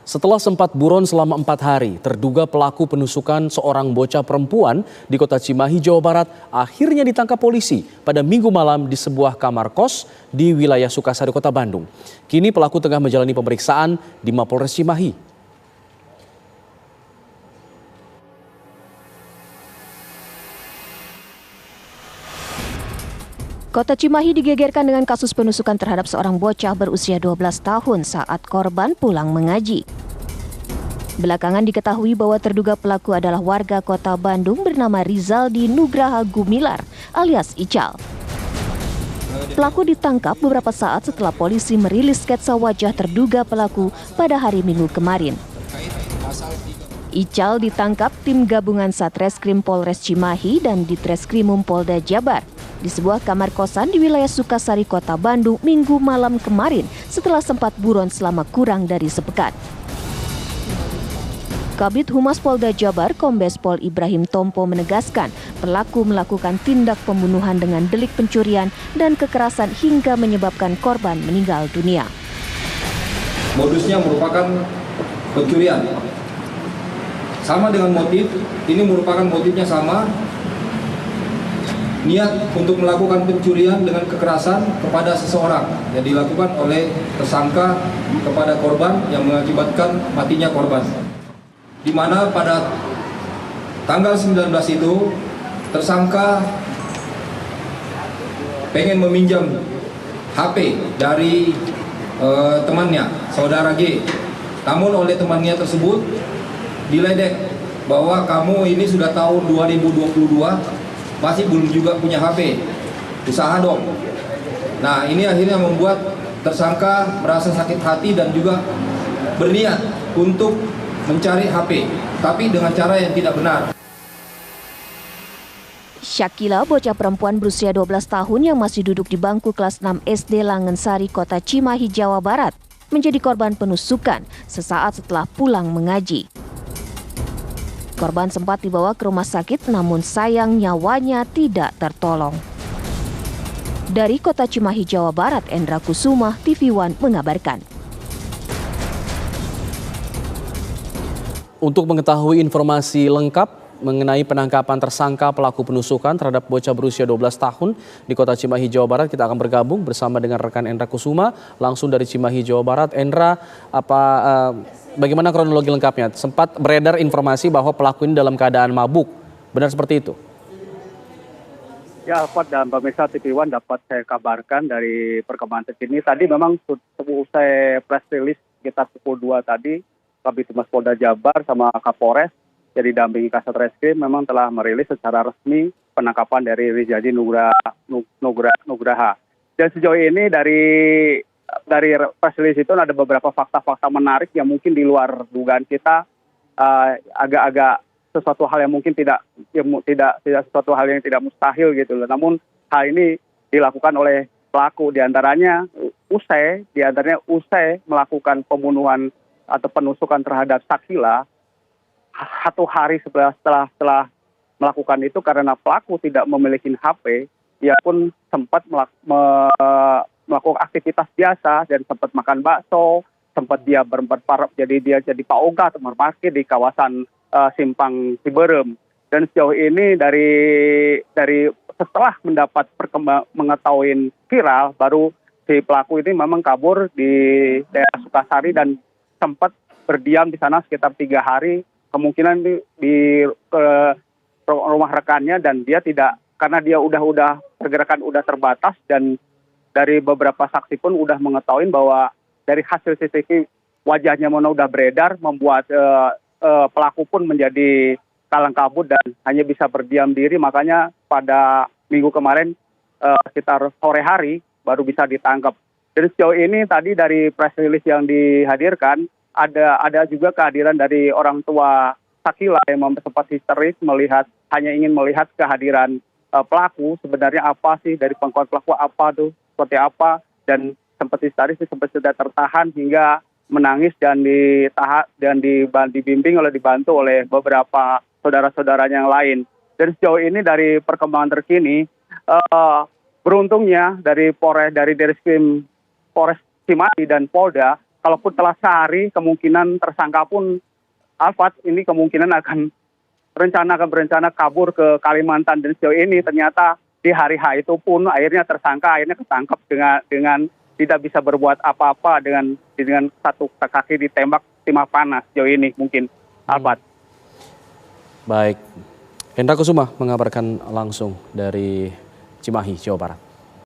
Setelah sempat buron selama 4 hari, terduga pelaku penusukan seorang bocah perempuan di kota Cimahi, Jawa Barat akhirnya ditangkap polisi pada Minggu malam di sebuah kamar kos di wilayah Sukasari, Kota Bandung. Kini pelaku tengah menjalani pemeriksaan di Mapolres Cimahi. Kota Cimahi digegerkan dengan kasus penusukan terhadap seorang bocah berusia 12 tahun saat korban pulang mengaji. Belakangan diketahui bahwa terduga pelaku adalah warga kota Bandung bernama Rizaldi Nugraha Gumilar alias Ical. Pelaku ditangkap beberapa saat setelah polisi merilis sketsa wajah terduga pelaku pada hari Minggu kemarin. Ical ditangkap tim gabungan Satreskrim Polres Cimahi dan Ditreskrimum Polda Jabar di sebuah kamar kosan di wilayah Sukasari, Kota Bandung Minggu malam kemarin setelah sempat buron selama kurang dari sepekan. Kabid Humas Polda Jabar Kombes Pol Ibrahim Tompo menegaskan pelaku melakukan tindak pembunuhan dengan delik pencurian dan kekerasan hingga menyebabkan korban meninggal dunia. Modusnya merupakan pencurian. Sama dengan motif, ini merupakan motifnya sama. Niat untuk melakukan pencurian dengan kekerasan kepada seseorang yang dilakukan oleh tersangka kepada korban yang mengakibatkan matinya korban. Di mana pada tanggal 19 itu tersangka pengen meminjam HP dari temannya, saudara G. Namun oleh temannya tersebut diledek bahwa kamu ini sudah tahun 2022 masih belum juga punya HP, usaha dong. Nah, ini akhirnya membuat tersangka merasa sakit hati dan juga berniat untuk mencari HP, tapi dengan cara yang tidak benar. Syakila, bocah perempuan berusia 12 tahun yang masih duduk di bangku kelas 6 SD Langensari, Kota Cimahi, Jawa Barat, menjadi korban penusukan sesaat setelah pulang mengaji. Korban sempat dibawa ke rumah sakit, namun sayang nyawanya tidak tertolong. Dari Kota Cimahi, Jawa Barat, Endra Kusuma, TV One mengabarkan. Untuk mengetahui informasi lengkap mengenai penangkapan tersangka pelaku penusukan terhadap bocah berusia 12 tahun di Kota Cimahi, Jawa Barat, kita akan bergabung bersama dengan rekan Endra Kusuma langsung dari Cimahi, Jawa Barat. Endra, bagaimana kronologi lengkapnya? Sempat beredar informasi bahwa pelaku ini dalam keadaan mabuk, benar seperti itu? Ya, Alfat dan pemirsa TV One dapat saya kabarkan dari perkembangan terkini. Tadi memang usai press release sekitar pukul 2 tadi, Kabid Humas Polda Jabar sama Kapolres yang didampingi Kasat Reskrim memang telah merilis secara resmi penangkapan dari Rizaldi Nugraha. Dan sejauh ini dari press release itu ada beberapa fakta-fakta menarik yang mungkin di luar dugaan kita, agak-agak sesuatu hal yang mungkin tidak sesuatu hal yang tidak mustahil gitu loh. Namun hal ini dilakukan oleh pelaku diantaranya usai melakukan pembunuhan atau penusukan terhadap Syakila 1 hari setelah melakukan itu, karena pelaku tidak memiliki HP, ia pun sempat melakukan aktivitas biasa dan sempat makan bakso, sempat dia jadi Pak Oga atau berparkir di kawasan Simpang Ciberem. Dan sejauh ini dari setelah mendapat mengetahui viral, baru si pelaku ini memang kabur di daerah Sukasari dan sempat berdiam di sana sekitar 3 hari. Kemungkinan di rumah rekannya, dan dia tidak, karena dia udah pergerakan udah terbatas, dan dari beberapa saksi pun udah mengetahui bahwa dari hasil CCTV wajahnya mana udah beredar, membuat pelaku pun menjadi kalang kabut dan hanya bisa berdiam diri. Makanya pada minggu kemarin sekitar sore hari baru bisa ditangkap. Dan sejauh ini tadi dari press release yang dihadirkan, ada juga kehadiran dari orang tua Syakila yang sempat histeris hanya ingin melihat kehadiran pelaku, sebenarnya apa sih dari pengakuan pelaku, apa tuh seperti apa, dan sempat histeris, sempat sudah tertahan hingga menangis dan dibantu oleh beberapa saudara-saudaranya yang lain. Dan sejauh ini dari perkembangan terkini, beruntungnya dari Polres Cimahi dan Polda kalaupun telah sehari, kemungkinan tersangka pun Alfat ini kemungkinan akan berencana kabur ke Kalimantan, dan sejauh ini ternyata di hari H itu pun akhirnya ketangkap dengan tidak bisa berbuat apa-apa dengan satu kaki ditembak timah panas sejauh ini mungkin Alfat. Baik, Hendra Kusuma mengabarkan langsung dari Cimahi, Jawa Barat.